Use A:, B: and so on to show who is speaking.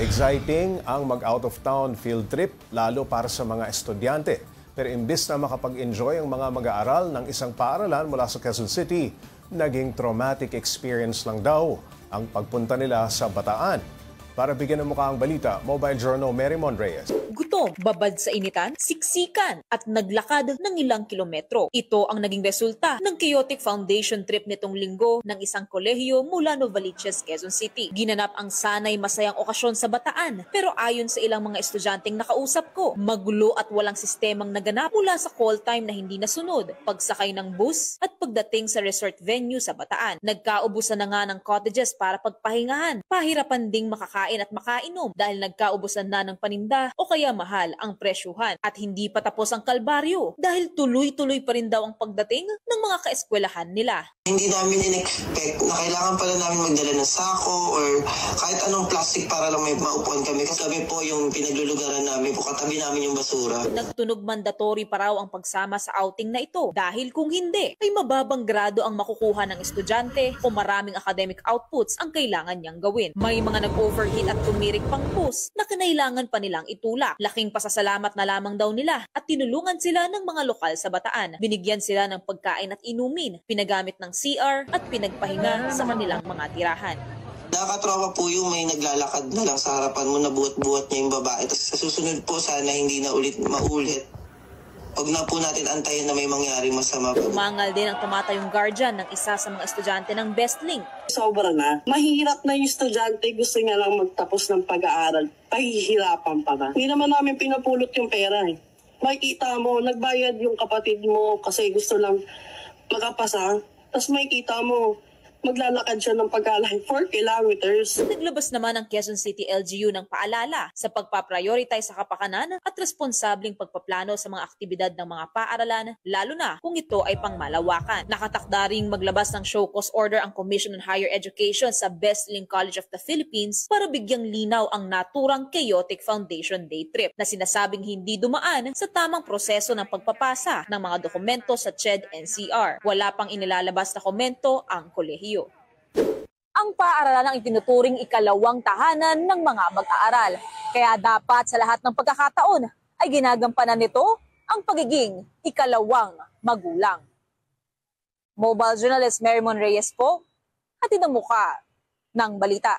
A: Exciting ang mag-out of town field trip lalo para sa mga estudyante. Pero imbis na makapag-enjoy ang mga mag-aaral ng isang paaralan mula sa Quezon City, naging traumatic experience lang daw ang pagpunta nila sa Bataan. Para bigyan ng mukha ang balita, Mobile Journal Marymon Reyes.
B: Gutom, babad sa initan, siksikan at naglakad ng ilang kilometro. Ito ang naging resulta ng Chaotic Foundation trip nitong linggo ng isang kolehiyo mula Novaliches, Quezon City. Ginanap ang sanay masayang okasyon sa Bataan, pero ayon sa ilang mga estudyanteng nakausap ko, magulo at walang sistemang naganap mula sa call time na hindi nasunod, pagsakay ng bus at pagdating sa resort venue sa Bataan. Nagkaubusan na nga ng cottages para pagpahingahan, pahirapan ding makakain at makainom dahil nagkaubusan na ng paninda o kaya mahal ang presyuhan. At hindi pa tapos ang kalbaryo dahil tuloy-tuloy pa rin daw ang pagdating ng mga kaeskwelahan nila.
C: Hindi namin in-expect na kailangan pala namin magdala ng sako or kahit anong plastic para lang may maupuan kami. Kasi kami po yung pinaglulugaran namin po, katabi namin yung basura.
B: Nagtunog mandatory pa raw ang pagsama sa outing na ito dahil kung hindi ay mababang grado ang makukuha ng estudyante o maraming academic outputs ang kailangan niyang gawin. May mga nag-overheat at tumirik pang bus na kinailangan pa nilang itulak. Laking pasasalamat na lamang daw nila at tinulungan sila ng mga lokal sa Bataan. Binigyan sila ng pagkain at inumin, pinagamit ng CR at pinagpahinga sa kanilang mga tirahan.
C: Nakakatrawa po yung may naglalakad na lang sa harapan mo na buhat-buhat niya yung babae. Tapos sa susunod po sana hindi na ulit maulit. Huwag na po natin antayin na may mangyaring masama.
B: Umangal din ang tumatayong guardian ng isa sa mga estudyante ng BestLink.
D: Sobra na. Mahirap na yung estudyante. Gusto niya lang magtapos ng pag-aaral. Pahihirapan pa na. Hindi naman namin pinapulot yung pera eh. Makikita mo, nagbayad yung kapatid mo kasi gusto lang makapasa. Tapos makikita mo, maglalakad siya ng pag-alay 4 kilometers.
B: Naglabas naman ang Quezon City LGU ng paalala sa pagpaprioritize sa kapakanan at responsableng pagpaplano sa mga aktibidad ng mga paaralan, lalo na kung ito ay pangmalawakan. Nakatakda ring maglabas ng show cause order ang Commission on Higher Education sa BestLink College of the Philippines para bigyang linaw ang naturang Chaotic Foundation Day Trip na sinasabing hindi dumaan sa tamang proseso ng pagpapasa ng mga dokumento sa CHED-NCR. Wala pang inilalabas na komento ang kolehiyo. Ang paaralan ang itinuturing ikalawang tahanan ng mga mag-aaral. Kaya dapat sa lahat ng pagkakataon ay ginagampanan nito ang pagiging ikalawang magulang. Mobile journalist Marymon Reyes po, hatid ang muka ng balita.